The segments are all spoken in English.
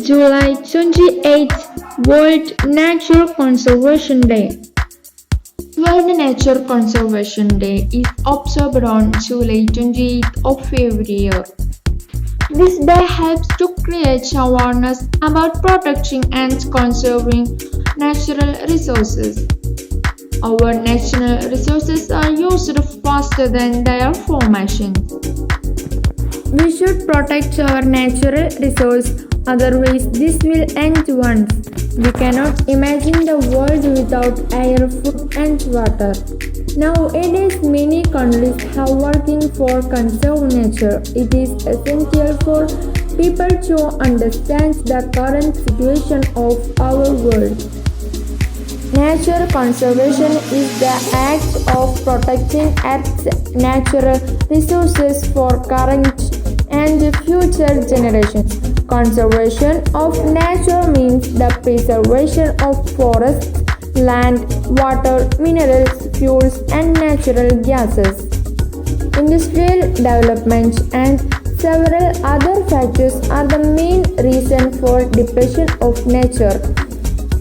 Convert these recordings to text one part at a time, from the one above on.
July 28th, World Nature Conservation Day. World Nature Conservation Day is observed on July 28th of every year. This day helps to create awareness about protecting and conserving natural resources. Our natural resources are used faster than their formation. We should protect our natural resource, otherwise this will end once. We cannot imagine the world without air, food and water. Nowadays many countries are working for conserve nature. It is essential for people to understand the current situation of our world. Nature conservation is the act of protecting Earth's natural resources for current and future generations. Conservation of nature means the preservation of forests, land, water, minerals, fuels, and natural gases. Industrial development and several other factors are the main reason for depletion of nature.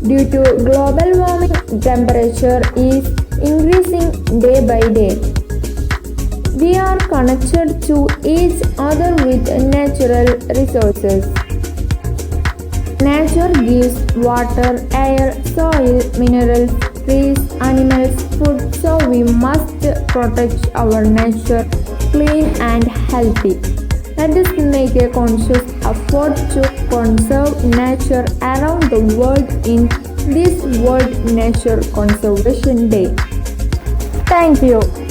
Due to global warming, temperature is increasing day by day. We are connected to each other with natural resources. Nature gives water, air, soil, minerals, trees, animals, food, so we must protect our nature clean and healthy. Let us make a conscious effort to conserve nature around the world in this World Nature Conservation Day. Thank you.